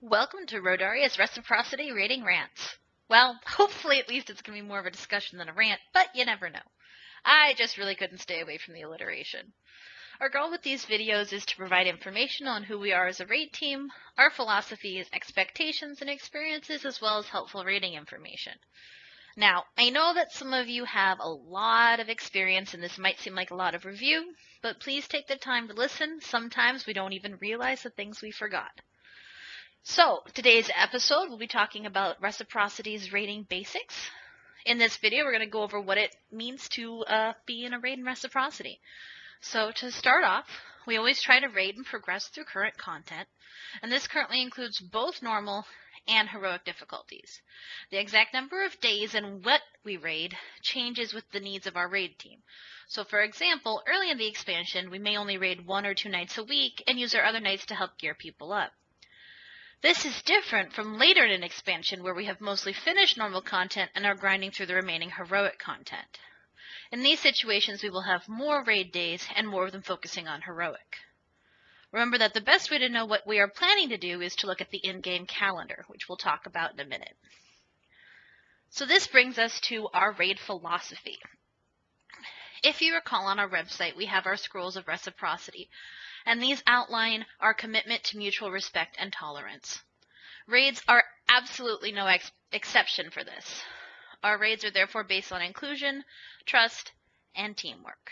Welcome to Rhodaria's Reciprocity Rating Rants. Well, hopefully at least it's going to be more of a discussion than a rant, but you never know. I just really couldn't stay away from the alliteration. Our goal with these videos is to provide information on who we are as a raid team, our philosophies, expectations, and experiences, as well as helpful rating information. Now, I know that some of you have a lot of experience and this might seem like a lot of review, but please take the time to listen. Sometimes we don't even realize the things we forgot. So, today's episode, we'll be talking about Reciprocity's rating basics. In this video, we're going to go over what it means to be in a raid in Reciprocity. So, to start off, we always try to raid and progress through current content, and this currently includes both normal and heroic difficulties. The exact number of days and what we raid changes with the needs of our raid team. So, for example, early in the expansion, we may only raid 1 or 2 nights a week and use our other nights to help gear people up. This is different from later in an expansion where we have mostly finished normal content and are grinding through the remaining heroic content. In these situations, we will have more raid days and more of them focusing on heroic. Remember that the best way to know what we are planning to do is to look at the in-game calendar, which we'll talk about in a minute. So this brings us to our raid philosophy. If you recall, on our website, we have our scrolls of reciprocity, and these outline our commitment to mutual respect and tolerance. Raids are absolutely no exception for this. Our raids are therefore based on inclusion, trust, and teamwork.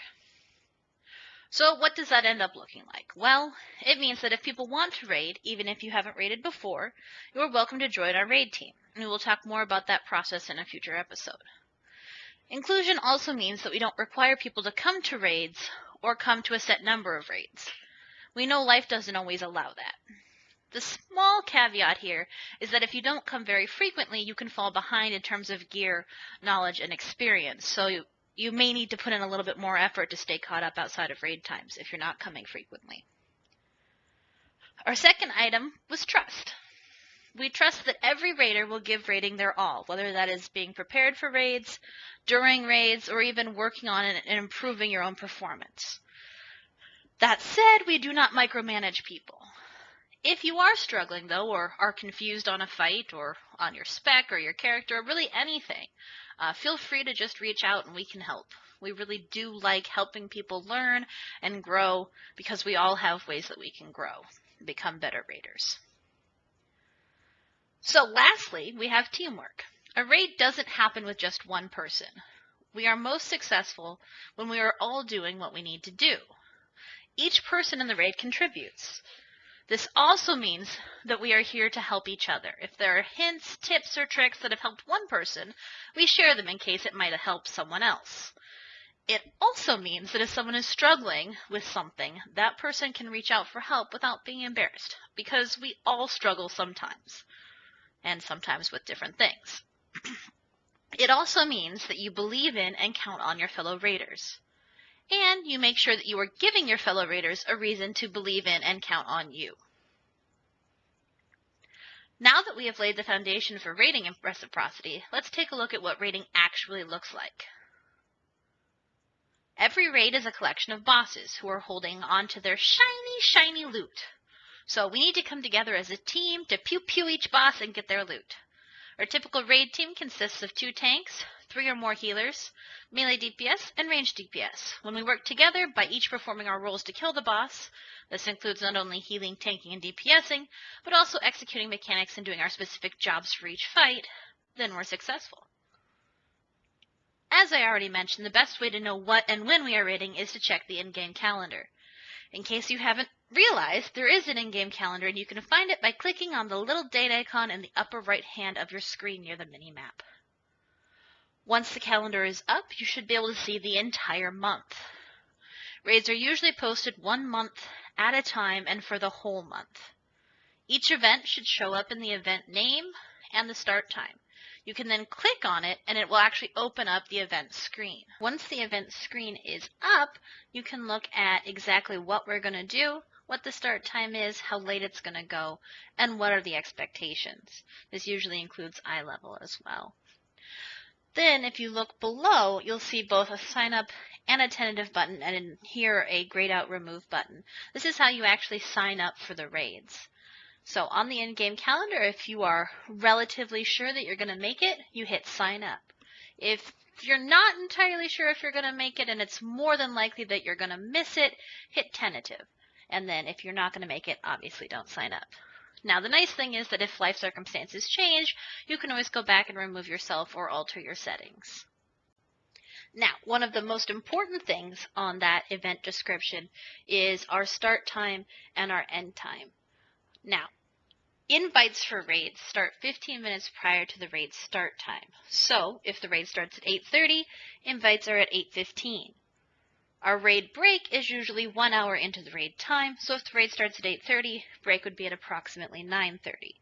So what does that end up looking like? Well, it means that if people want to raid, even if you haven't raided before, you are welcome to join our raid team, and we will talk more about that process in a future episode. Inclusion also means that we don't require people to come to raids or come to a set number of raids. We know life doesn't always allow that. The small caveat here is that if you don't come very frequently, you can fall behind in terms of gear, knowledge, and experience. So you may need to put in a little bit more effort to stay caught up outside of raid times if you're not coming frequently. Our second item was trust. We trust that every raider will give raiding their all, whether that is being prepared for raids, during raids, or even working on and improving your own performance. That said, we do not micromanage people. If you are struggling, though, or are confused on a fight, or on your spec, or your character, or really anything, feel free to just reach out and we can help. We really do like helping people learn and grow because we all have ways that we can grow and become better raiders. So lastly, we have teamwork. A raid doesn't happen with just one person. We are most successful when we are all doing what we need to do. Each person in the raid contributes. This also means that we are here to help each other. If there are hints, tips, or tricks that have helped one person, we share them in case it might have helped someone else. It also means that if someone is struggling with something, that person can reach out for help without being embarrassed, because we all struggle sometimes, and sometimes with different things. It also means that you believe in and count on your fellow raiders. And you make sure that you are giving your fellow raiders a reason to believe in and count on you. Now that we have laid the foundation for raiding in Reciprocity, let's take a look at what raiding actually looks like. Every raid is a collection of bosses who are holding on to their shiny loot. So we need to come together as a team to pew-pew each boss and get their loot. Our typical raid team consists of 2 tanks, 3 or more healers, melee DPS, and ranged DPS. When we work together by each performing our roles to kill the boss, this includes not only healing, tanking, and DPSing, but also executing mechanics and doing our specific jobs for each fight, then we're successful. As I already mentioned, the best way to know what and when we are raiding is to check the in-game calendar. In case you haven't realized, there is an in-game calendar, and you can find it by clicking on the little date icon in the upper right hand of your screen near the mini-map. Once the calendar is up, you should be able to see the entire month. Raids are usually posted 1 month at a time and for the whole month. Each event should show up in the event name and the start time. You can then click on it and it will actually open up the event screen. Once the event screen is up, you can look at exactly what we're going to do, what the start time is, how late it's going to go, and what are the expectations. This usually includes eye level as well. Then if you look below, you'll see both a sign up and a tentative button, and in here a grayed out remove button. This is how you actually sign up for the raids. So on the in-game calendar, if you are relatively sure that you're going to make it, you hit sign up. If you're not entirely sure if you're going to make it and it's more than likely that you're going to miss it, hit tentative. And then if you're not going to make it, obviously don't sign up. Now, the nice thing is that if life circumstances change, you can always go back and remove yourself or alter your settings. Now, one of the most important things on that event description is our start time and our end time. Now, invites for raids start 15 minutes prior to the raid start time. So, if the raid starts at 8:30, invites are at 8:15. Our raid break is usually 1 hour into the raid time, so if the raid starts at 8:30, break would be at approximately 9:30.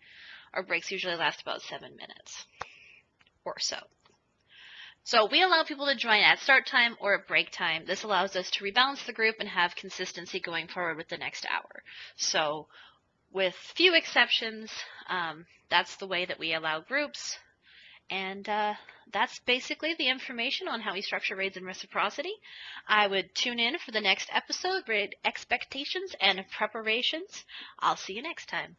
Our breaks usually last about 7 minutes or so. So we allow people to join at start time or at break time. This allows us to rebalance the group and have consistency going forward with the next hour. So with few exceptions, that's the way that we allow groups. And that's basically the information on how we structure raids in Reciprocity. I would tune in for the next episode, Raid Expectations and Preparations. I'll see you next time.